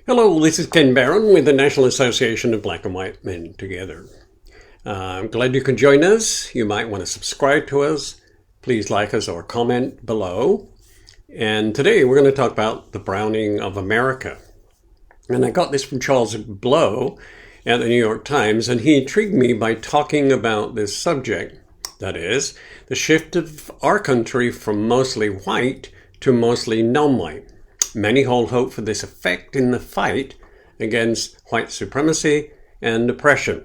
Hello, this is Ken Barron with the National Association of Black and White Men Together. I'm glad you can join us. You might want to subscribe to us. Please like us or comment below. And today we're going to talk about the browning of America. And I got this from Charles Blow at the New York Times, and he intrigued me by talking about this subject. That is, the shift of our country from mostly white to mostly non-white. Many hold hope for this effect in the fight against white supremacy and oppression.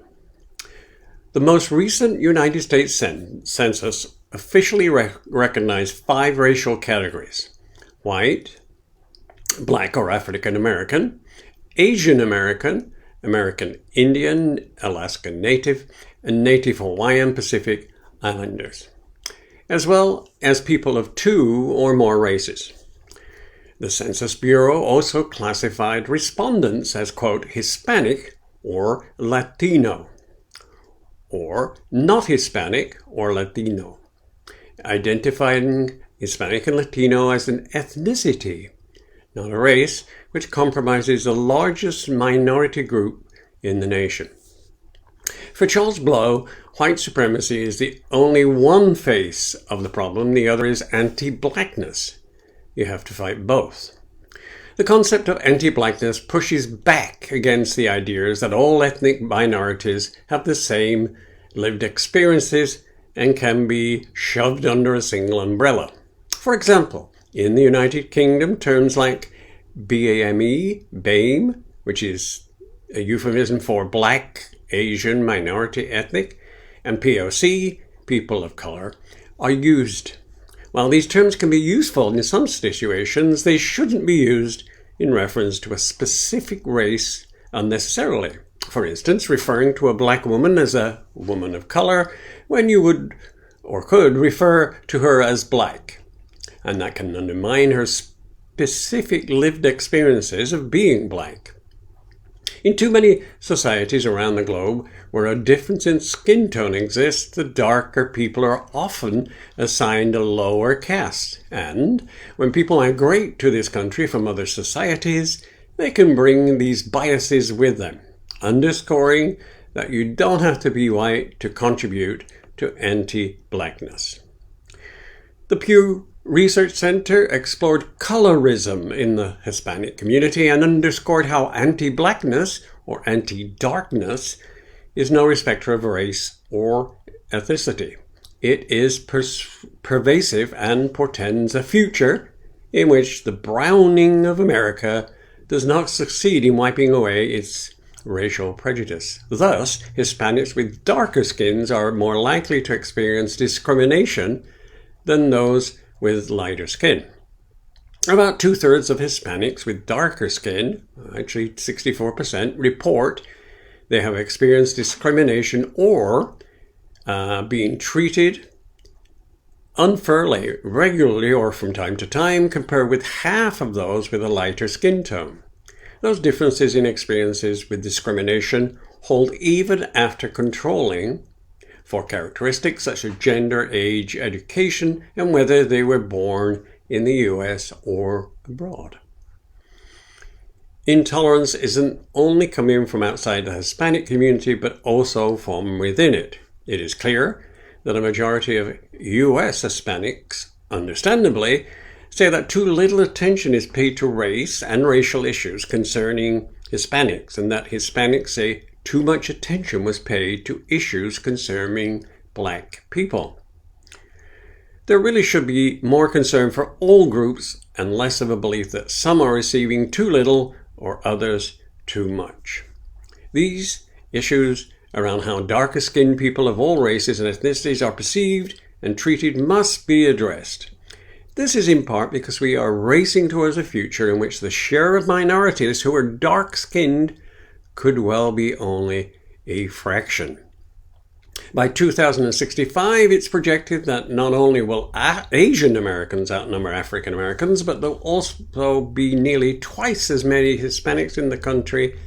The most recent United States Census officially recognized 5 racial categories: white, black or African American, Asian American, American Indian, Alaska Native, and Native Hawaiian Pacific Islanders, as well as people of 2 or more races. The Census Bureau also classified respondents as, quote, Hispanic or Latino, or not Hispanic or Latino, identifying Hispanic and Latino as an ethnicity, not a race, which compromises the largest minority group in the nation. For Charles Blow, white supremacy is the only one face of the problem. The other is anti-blackness. You have to fight both. The concept of anti-blackness pushes back against the ideas that all ethnic minorities have the same lived experiences and can be shoved under a single umbrella. For example, in the United Kingdom, terms like BAME, which is a euphemism for Black, Asian, Minority Ethnic, and POC, People of Color, are used. While these terms can be useful in some situations, they shouldn't be used in reference to a specific race unnecessarily. For instance, referring to a black woman as a woman of color when you would or could refer to her as black. And that can undermine her specific lived experiences of being black. In too many societies around the globe where a difference in skin tone exists, the darker people are often assigned a lower caste. And when people migrate to this country from other societies, they can bring these biases with them, underscoring that you don't have to be white to contribute to anti-blackness. The Pew Research Center explored colorism in the Hispanic community and underscored how anti-blackness or anti-darkness is no respecter of race or ethnicity. It is pervasive and portends a future in which the browning of America does not succeed in wiping away its racial prejudice. Thus, Hispanics with darker skins are more likely to experience discrimination than those with lighter skin. About 2/3 of Hispanics with darker skin, actually 64%, report they have experienced discrimination or being treated unfairly, regularly or from time to time, compared with half of those with a lighter skin tone. Those differences in experiences with discrimination hold even after controlling for characteristics such as gender, age, education, and whether they were born in the US or abroad. Intolerance isn't only coming from outside the Hispanic community, but also from within it. It is clear that a majority of US Hispanics, understandably, say that too little attention is paid to race and racial issues concerning Hispanics, and that Hispanics say too much attention was paid to issues concerning black people. There really should be more concern for all groups and less of a belief that some are receiving too little or others too much. These issues around how darker skinned people of all races and ethnicities are perceived and treated must be addressed. This is in part because we are racing towards a future in which the share of minorities who are dark-skinned could well be only a fraction. By 2065, it's projected that not only will Asian Americans outnumber African Americans, but there'll also be nearly twice as many Hispanics in the country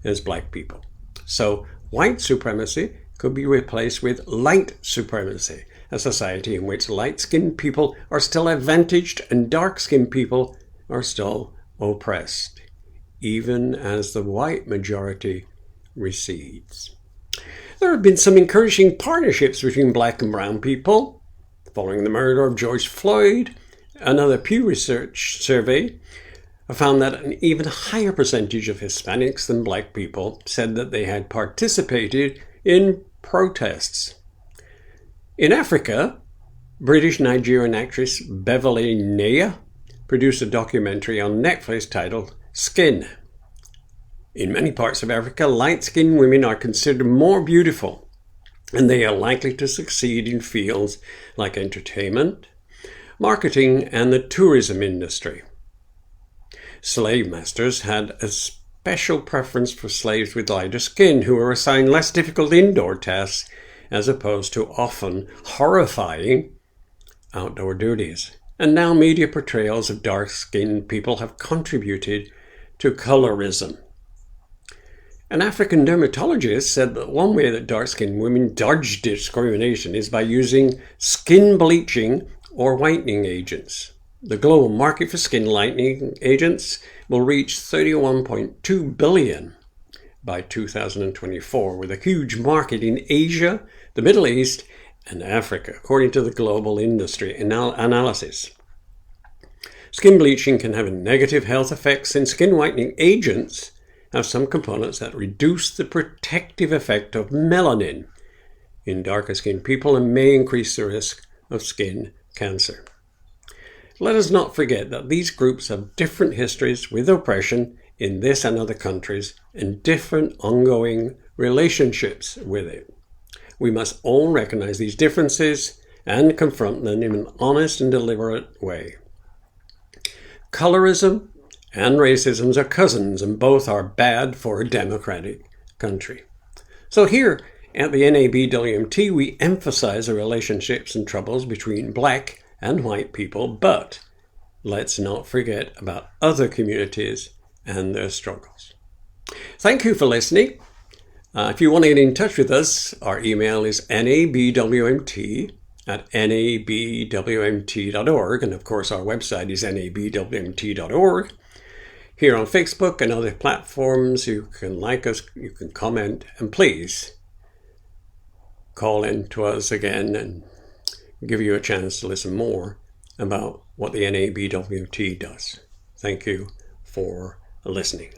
as black people. So white supremacy could be replaced with light supremacy, a society in which light-skinned people are still advantaged and dark-skinned people are still oppressed. even as the white majority recedes. There have been some encouraging partnerships between black and brown people. Following the murder of George Floyd, another Pew Research survey found that an even higher percentage of Hispanics than black people said that they had participated in protests. In Africa, British Nigerian actress Beverly Naya produced a documentary on Netflix titled Skin. In many parts of Africa, light-skinned women are considered more beautiful, and they are likely to succeed in fields like entertainment, marketing, and the tourism industry. Slave masters had a special preference for slaves with lighter skin who were assigned less difficult indoor tasks as opposed to often horrifying outdoor duties. And now media portrayals of dark-skinned people have contributed to colorism. An African dermatologist said that one way that dark-skinned women dodge discrimination is by using skin bleaching or whitening agents. The global market for skin lightening agents will reach $31.2 billion by 2024, with a huge market in Asia, the Middle East, and Africa, according to the global industry analysis. Skin bleaching can have negative health effects, and skin whitening agents have some components that reduce the protective effect of melanin in darker skinned people and may increase the risk of skin cancer. Let us not forget that these groups have different histories with oppression in this and other countries and different ongoing relationships with it. We must all recognize these differences and confront them in an honest and deliberate way. Colorism and racism are cousins, and both are bad for a democratic country. So here at the NABWMT, we emphasize the relationships and troubles between black and white people, but let's not forget about other communities and their struggles. Thank you for listening. If you want to get in touch with us, our email is nabwmt@nabwmt.org, and of course our website is nabwmt.org. Here on Facebook and other platforms, you can like us, you can comment, and please call in to us again and give you a chance to listen more about what the NABWMT does. Thank you for listening.